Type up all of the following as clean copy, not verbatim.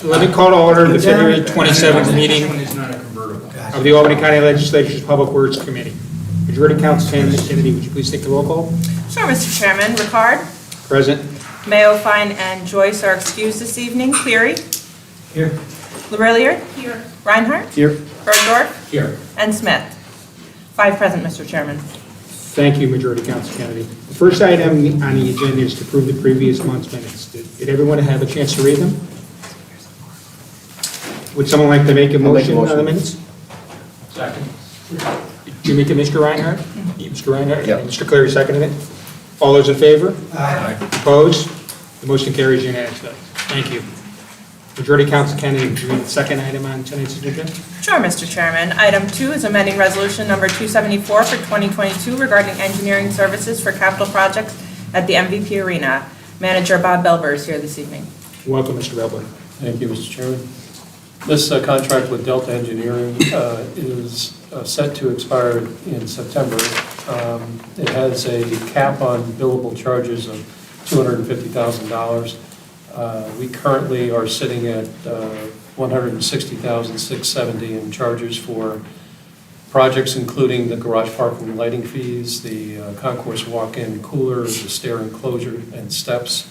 Let me call to order the February 27th meeting It's not a convertible. of the Albany County Legislature's Public Works Committee. Majority Council Kennedy, would you please take the roll call? Sure, Mr. Chairman. Ricard, Present. Mayo, Fine, and Joyce are excused this evening. Cleary, Here. Larillier, here. Reinhardt, Here. Bergdorf, Here. and Smith. 5 present, Mr. Chairman. Thank you, Majority Council Kennedy. The first item on the agenda is to approve the previous month's minutes. Did everyone have a chance to read them? Would someone like to make a motion on the minutes? Second. Did you make it, Mr. Reinhardt? Mr. Reinhardt? Yeah. Mr. Cleary seconded it? All those in favor? Aye. Opposed? The motion carries unanimously. Thank you. Majority Council Kennedy, would you read the second item on tonight's agenda? Sure, Mr. Chairman. Item 2 is amending resolution number 274 for 2022 regarding engineering services for capital projects at the MVP Arena. Manager Bob Belber is here this evening. Welcome, Mr. Belbler. Thank you, Mr. Chairman. This contract with Delta Engineering is set to expire in September. It has a cap on billable charges of $250,000. We currently are sitting at $160,670 in charges for projects including the garage parking and lighting fees, the concourse walk-in cooler, the stair enclosure and steps,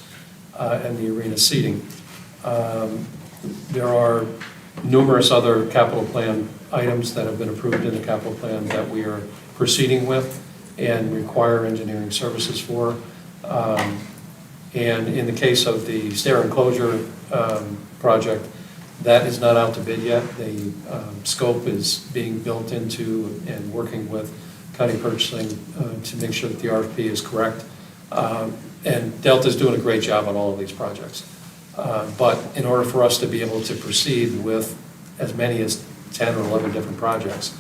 and the arena seating. There are numerous other capital plan items that have been approved in the capital plan that we are proceeding with and require engineering services for. And in the case of the stair enclosure project, that is not out to bid yet. The scope is being built into and working with county purchasing to make sure that the RFP is correct. And Delta's doing a great job on all of these projects. But in order for us to be able to proceed with as many as 10 or 11 different projects,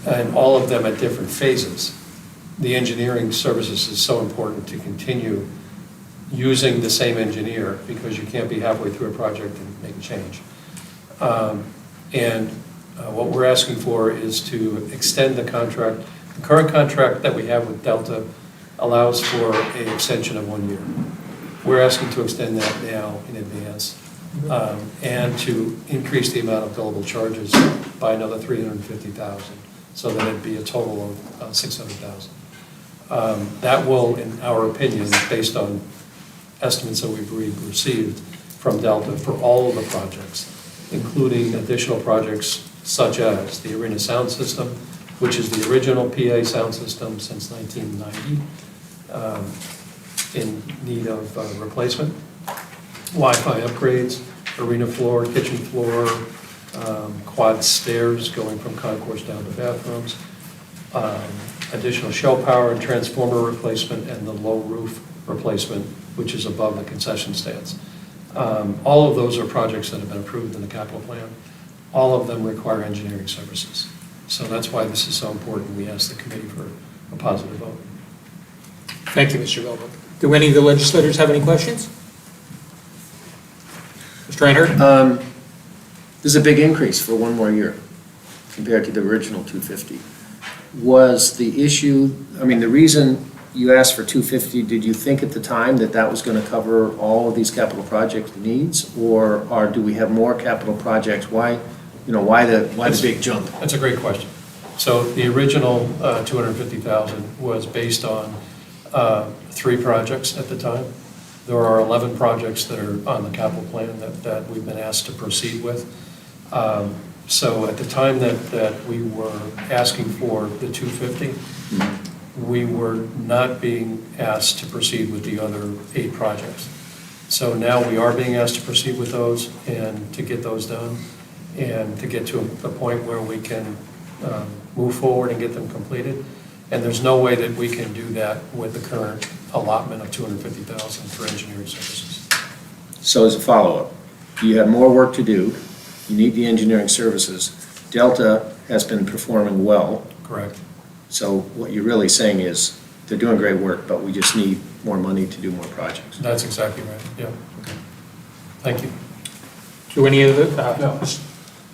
and all of them at different phases, the engineering services is so important to continue using the same engineer, because you can't be halfway through a project and make a change. What we're asking for is to extend the contract. The current contract that we have with Delta allows for an extension of 1 year. We're asking to extend that now in advance, and to increase the amount of billable charges by another $350,000, so that it'd be a total of $600,000. That will, in our opinion, based on estimates that we've received from Delta for all of the projects, including additional projects such as the arena sound system, which is the original PA sound system since 1990, in need of replacement, Wi-Fi upgrades, arena floor, kitchen floor, quad stairs going from concourse down to bathrooms, additional shell power and transformer replacement, and the low roof replacement, which is above the concession stands. All of those are projects that have been approved in the capital plan. All of them require engineering services. So that's why this is so important. We ask the committee for a positive vote. Thank you, Mr. Belbler. Do any of the legislators have any questions? Mr. Reinhardt? This is a big increase for 1 more year compared to the original 250. Was the issue, I mean, the reason you asked for 250, did you think at the time that that was going to cover all of these capital project needs, or do we have more capital projects? Why the big jump? That's a great question. So the original $250,000 was based on 3 projects at the time. There are 11 projects that are on the capital plan that we've been asked to proceed with. So at the time that we were asking for the 250, we were not being asked to proceed with the other 8 projects. So now we are being asked to proceed with those and to get those done and to get to a point where we can move forward and get them completed. And there's no way that we can do that with the current allotment of $250,000 for engineering services. So as a follow-up, you have more work to do. You need the engineering services. Delta has been performing well. Correct. So what you're really saying is they're doing great work, but we just need more money to do more projects. That's exactly right, yeah. Thank you. Do any of the, No.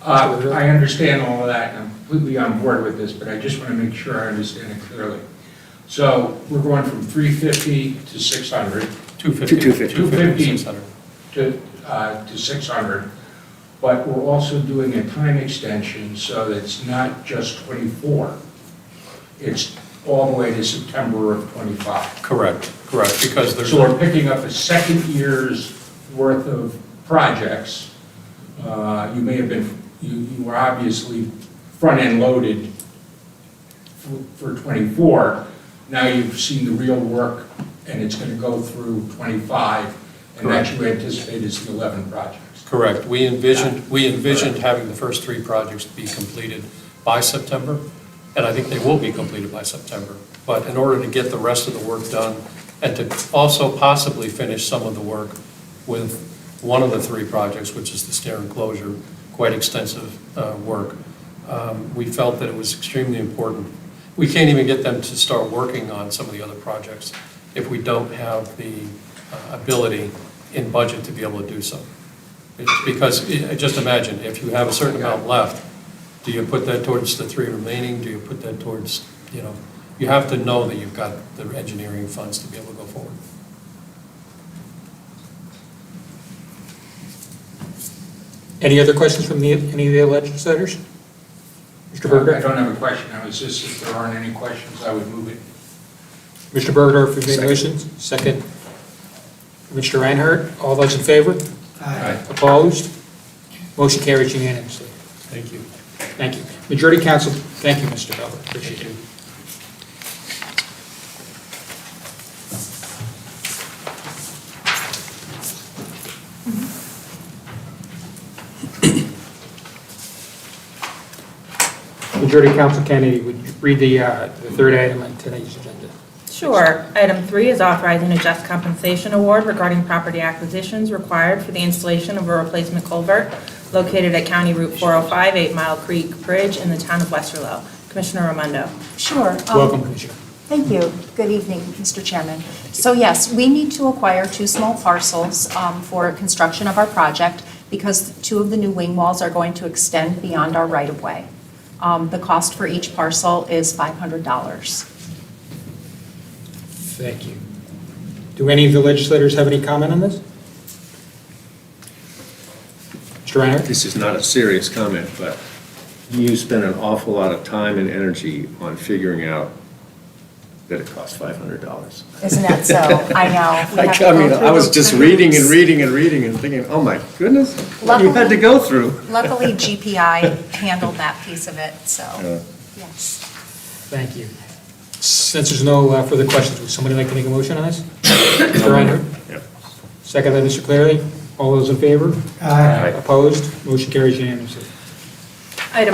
I understand all of that, and I'm completely on board with this, but I just want to make sure I understand it clearly. So we're going from 350 to 600. 250. 250. 250 to 600 but we're also doing a time extension so that it's not just 24. It's all the way to September of 25. Correct, because there's. So we're picking up a second year's worth of projects. You may have been, you were obviously front-end loaded for 24. Now you've seen the real work, and it's going to go through 25, and that you anticipate is the 11 projects. Correct. We envisioned having the first 3 projects be completed by September, and I think they will be completed by September. But in order to get the rest of the work done, and to also possibly finish some of the work with one of the 3 projects, which is the stair enclosure, quite extensive work, we felt that it was extremely important. We can't even get them to start working on some of the other projects if we don't have the ability in budget to be able to do so. Because, just imagine, if you have a certain amount left, do you put that towards the 3 remaining? Do you put that towards, you have to know that you've got the engineering funds to be able to go forward. Any other questions from any of the legislators? Mr. I Berger? don't have a question. I was just, if there aren't any questions, I would move it. Mr. Bergerdorf, you've made motions. Second. Mr. Reinhardt, all those in favor? Aye. Opposed? Motion carries unanimously. Thank you. Thank you. Majority Council, thank you, Mr. Belver. Appreciate it. Majority Council Kennedy, would you read the third item on today's agenda? Sure. Item 3 is authorizing a just compensation award regarding property acquisitions required for the installation of a replacement culvert located at County Route 405, 8 Mile Creek Bridge in the town of Westerlo. Commissioner Raimondo. Sure. Welcome, Commissioner. Thank you. Good evening, Mr. Chairman. So yes, we need to acquire 2 small parcels for construction of our project because 2 of the new wing walls are going to extend beyond our right-of-way. The cost for each parcel is $500. Thank you. Do any of the legislators have any comment on this? Mr. Reinhardt? This is not a serious comment, but you spent an awful lot of time and energy on figuring out that it costs $500. Isn't that so? I know. We have to I go mean, through I was the just hoops. reading and reading and reading and thinking, oh my goodness, what you had to go through. Luckily, GPI handled that piece of it, so, Yeah. yes. Thank you. Since there's no further questions, would somebody like to make a motion on this? Mr. Reinhardt? Yep. Second by Mr. Cleary. All those in favor? Aye. Opposed? Motion carries unanimously. Item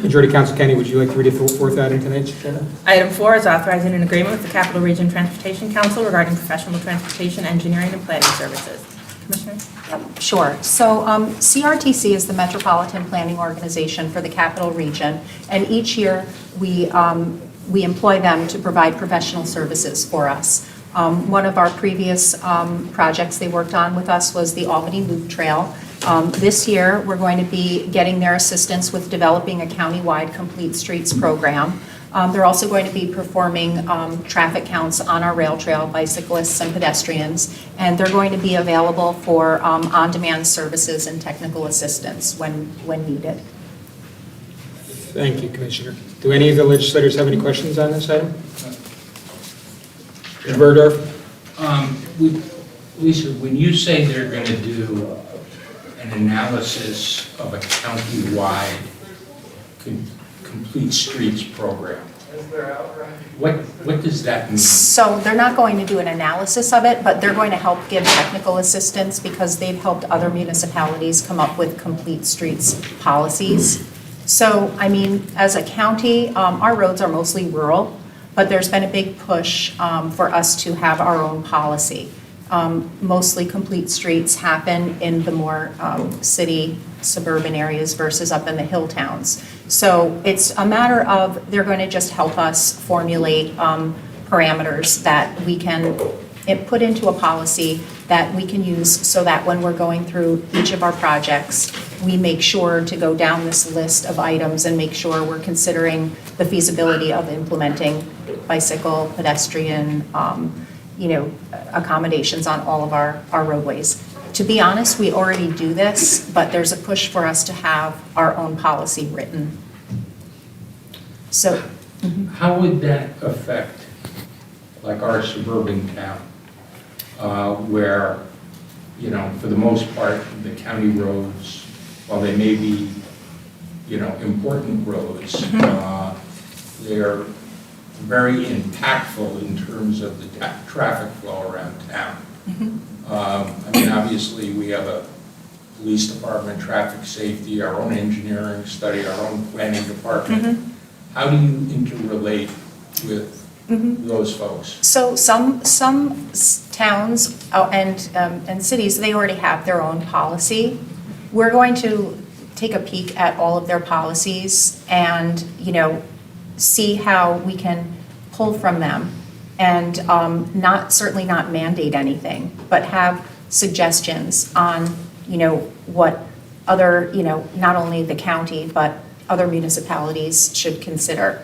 Majority Council Kennedy, would you like to read the fourth item tonight's agenda? Item 4 is authorizing an agreement with the Capital Region Transportation Council regarding professional transportation, engineering, and planning services. Commissioner? Sure. So CRTC is the Metropolitan Planning Organization for the Capital Region, and each year we employ them to provide professional services for us. One of our previous projects they worked on with us was the Albany Loop Trail. This year, we're going to be getting their assistance with developing a countywide complete streets program. They're also going to be performing traffic counts on our rail trail, bicyclists and pedestrians, and they're going to be available for on-demand services and technical assistance when needed. Thank you, Commissioner. Do any of the legislators have any questions on this item? Mr. Burdorf? Lisa, when you say they're going to do an analysis of a county-wide complete streets program, what does that mean? So they're not going to do an analysis of it, but they're going to help give technical assistance because they've helped other municipalities come up with complete streets policies. So, I mean, as a county, our roads are mostly rural, but there's been a big push for us to have our own policy. Mostly complete streets happen in the more city, suburban areas versus up in the hill towns. So it's a matter of, they're going to just help us formulate parameters that we can put into a policy that we can use so that when we're going through each of our projects, we make sure to go down this list of items and make sure we're considering the feasibility of implementing bicycle, pedestrian, accommodations on all of our roadways. to be honest, we already do this, but there's a push for us to have our own policy written. So, How would that affect, like, our suburban town, where, you know, for the most part, the county roads, while they may be, you know, important roads, they're very impactful in terms of the traffic flow around town. I mean, obviously, we have a police department, traffic safety, our own engineering study, our own planning department. How do you interrelate with those folks? so some towns and cities, they already have their own policy. We're going to take a peek at all of their policies and, you know, see how we can pull from them and certainly not mandate anything, but have suggestions on, you know, what other, you know, not only the county, but other municipalities should consider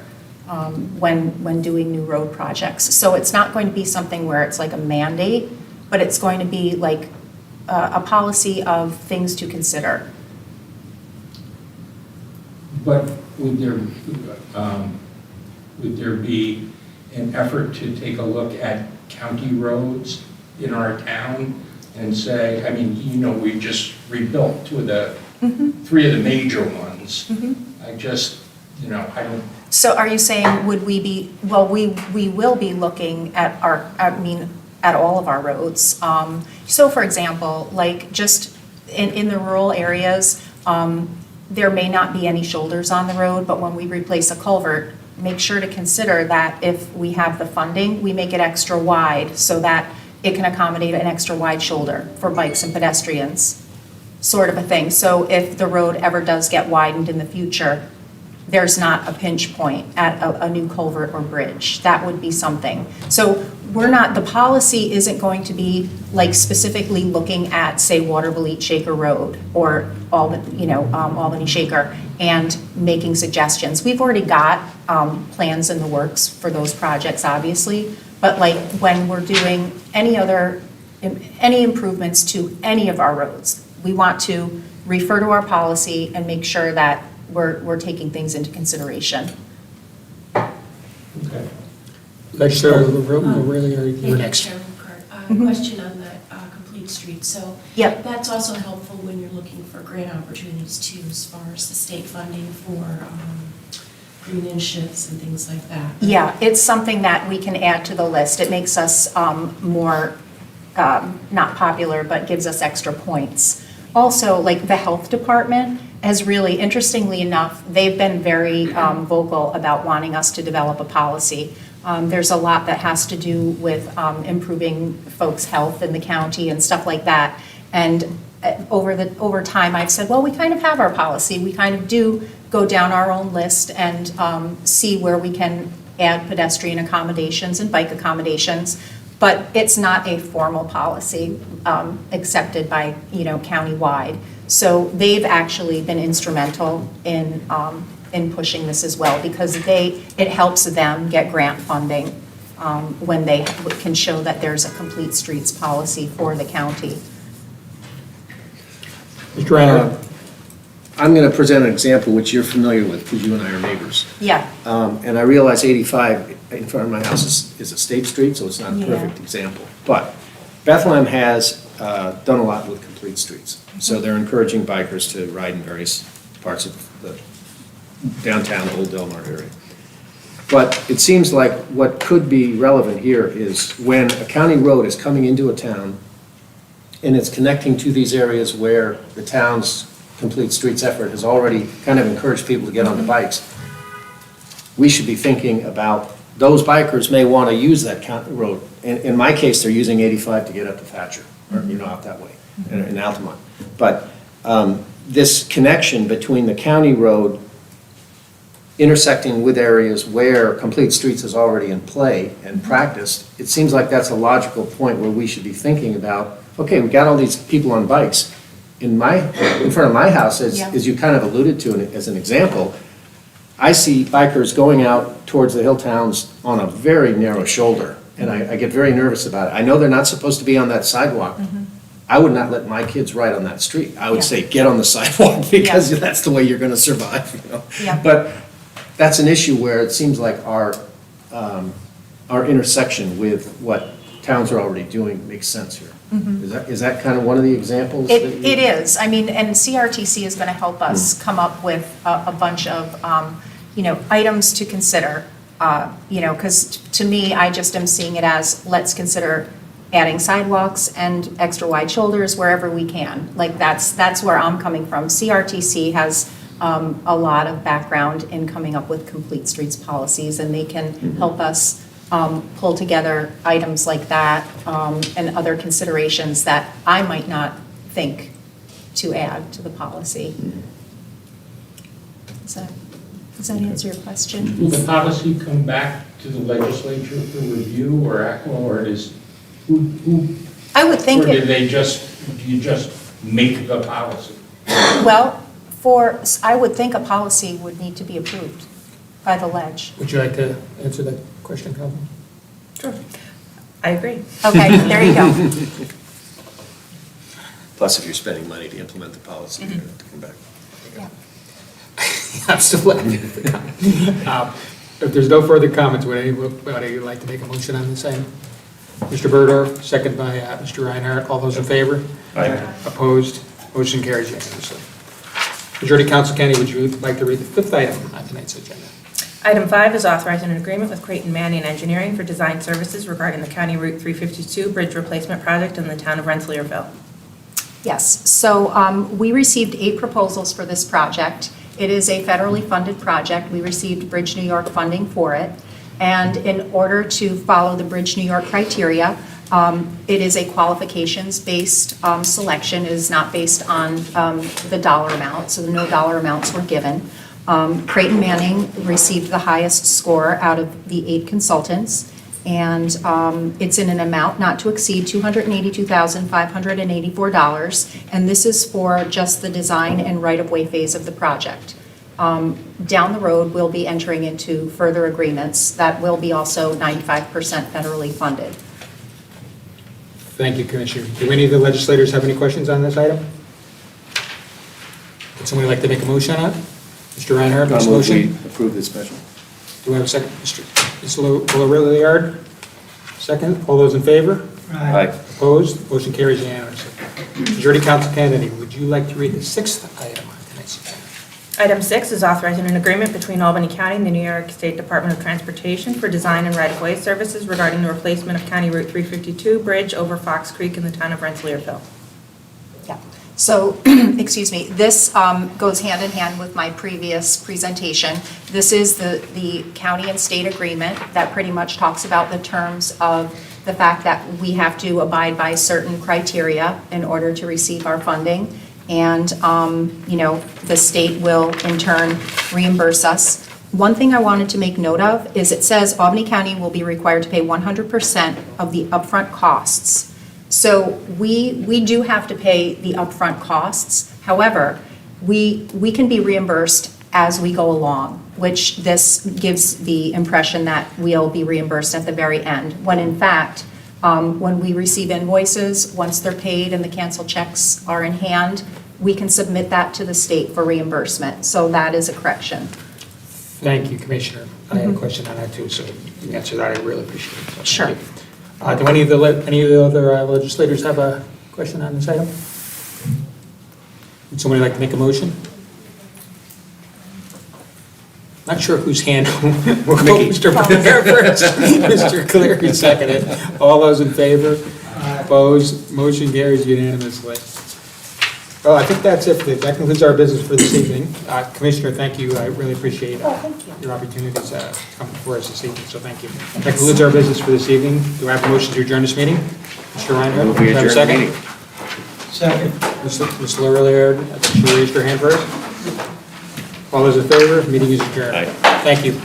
when doing new road projects. So it's not going to be something where it's like a mandate, but it's going to be like a policy of things to consider. But would there be an effort to take a look at county roads in our town and say, I mean, you know, we just rebuilt three of the major ones. I just, you know, I don't. So are you saying, would we be, well, we will be looking at at all of our roads. So for example, like just in the rural areas, there may not be any shoulders on the road, but when we replace a culvert, make sure to consider that if we have the funding, we make it extra wide so that it can accommodate an extra wide shoulder for bikes and pedestrians, sort of a thing. So if the road ever does get widened in the future, there's not a pinch point at a new culvert or bridge. That would be something. So the policy isn't going to be like specifically looking at, say, Waterville Shaker Road or Albany Shaker and making suggestions. We've already got plans in the works for those projects, obviously, but like when we're doing any improvements to any of our roads, we want to refer to our policy and make sure that we're taking things into consideration. Okay. Legislator Aurelia, you're next. Chairman Cart, question on the complete street. So Yep. that's also helpful when you're looking for grant opportunities too, as far as the state funding for green initiatives and things like that. Yeah, it's something that we can add to the list. It makes us more, not popular, but gives us extra points. Also, like the health department has really, interestingly enough, they've been very vocal about wanting us to develop a policy. There's a lot that has to do with improving folks' health in the county and stuff like that. And over time, I've said, well, we kind of have our policy. We kind of do go down our own list and see where we can add pedestrian accommodations and bike accommodations. But it's not a formal policy accepted by, county-wide. So they've actually been instrumental in pushing this as well, because it helps them get grant funding when they can show that there's a complete streets policy for the county. Mr. Reinhardt. I'm going to present an example which you're familiar with because you and I are neighbors. Yeah. And I realize 85 in front of my house is a state street, so it's not a Yeah. perfect example. But Bethlehem has done a lot with complete streets. So they're encouraging bikers to ride in various parts of the downtown Old Delmar area. But it seems like what could be relevant here is when a county road is coming into a town and it's connecting to these areas where the town's complete streets effort has already kind of encouraged people to get on the bikes, we should be thinking about those bikers may want to use that road. In my case, they're using 85 to get up to Thatcher, or, out that way, in Altamont. But this connection between the county road intersecting with areas where complete streets is already in play and practiced, it seems like that's a logical point where we should be thinking about, okay, we got all these people on bikes. In front of my house, as you kind of alluded to as an example, I see bikers going out towards the hill towns on a very narrow shoulder, and I get very nervous about it. I know they're not supposed to be on that sidewalk. I would not let my kids ride on that street. I would Yeah. say, get on the sidewalk, because that's the way you're gonna survive, you know? Yeah. But that's an issue where it seems like our intersection with what towns are already doing makes sense here. Is that kind of one of the examples? that you- It is, I mean, and CRTC is gonna help us come up with a bunch of, items to consider. Because to me, I just am seeing it as, let's consider adding sidewalks and extra wide shoulders wherever we can. Like, that's where I'm coming from. CRTC has a lot of background in coming up with complete streets policies, and they can help us pull together items like that and other considerations that I might not think to add to the policy. Does that answer your question? Will the policy come back to the legislature for review, or is, who, I would think or do it, you just make the policy? well, I would think a policy would need to be approved by the ledge. Would you like to answer that question, Councilman? Sure. I agree. Okay, there you go. Plus, if you're spending money to implement the policy, you're gonna have to come back. Yeah. I'm still laughing at the comment. If there's no further comments, would anybody like to make a motion on this item? Mr. Berdorf, second by Mr. Reinhardt. All those in favor? Aye. Opposed? Motion carries unanimously. Majority Council Kennedy, would you like to read the fifth item on tonight's agenda? Item 5 is authorizing an agreement with Creighton Manning Engineering for design services regarding the County Route 352 bridge replacement project in the town of Rensselaerville. Yes, so we received 8 proposals for this project. It is a federally funded project. We received Bridge New York funding for it. And in order to follow the Bridge New York criteria, it is a qualifications-based selection. It is not based on the dollar amount, so no dollar amounts were given. Creighton Manning received the highest score out of the 8 consultants, and it's in an amount not to exceed $282,584, and this is for just the design and right-of-way phase of the project. Down the road, we'll be entering into further agreements that will be also 95% federally funded. Thank you, Commissioner. Do any of the legislators have any questions on this item? Would somebody like to make a motion on it? Mr. Reinhardt makes a I'll move we motion. approve this special. Do we have a second? Ms. Lilliard, second. All those in favor? Aye. Opposed? Motion carries unanimously. Majority Council Kennedy, would you like to read the sixth item on tonight's agenda? Item 6 is authorizing an agreement between Albany County and the New York State Department of Transportation for design and right-of-way services regarding the replacement of County Route 352 bridge over Fox Creek in the town of Rensselaerville. Yeah, so, excuse me, this goes hand in hand with my previous presentation. This is the county and state agreement that pretty much talks about the terms of the fact that we have to abide by certain criteria in order to receive our funding. And, the state will in turn reimburse us. One thing I wanted to make note of is it says Albany County will be required to pay 100% of the upfront costs. So we do have to pay the upfront costs. However, we can be reimbursed as we go along, which this gives the impression that we'll be reimbursed at the very end, when in fact, when we receive invoices, once they're paid and the canceled checks are in hand, we can submit that to the state for reimbursement. So that is a correction. Thank you, Commissioner. I had a question on that too, so you answered that. I really appreciate it. So thank Sure. you. Do any of the other legislators have a question on this item? Would somebody like to make a motion? Not sure whose hand. We'll go Mr. Blair first. Mr. Cleary seconded. All those in favor? Opposed? Motion carries unanimously. Well, I think that's it. That concludes our business for this evening. Commissioner, thank you. I really appreciate your opportunities to come before us this evening, so thank you. That concludes our business for this evening. Do I have a motion to adjourn this meeting? Mr. Reinhardt? Move we do I have a adjourn the second? meeting. Second. Ms. Lilliard, she raised her hand first. All those in favor? Meeting is adjourned. Aye. Thank you.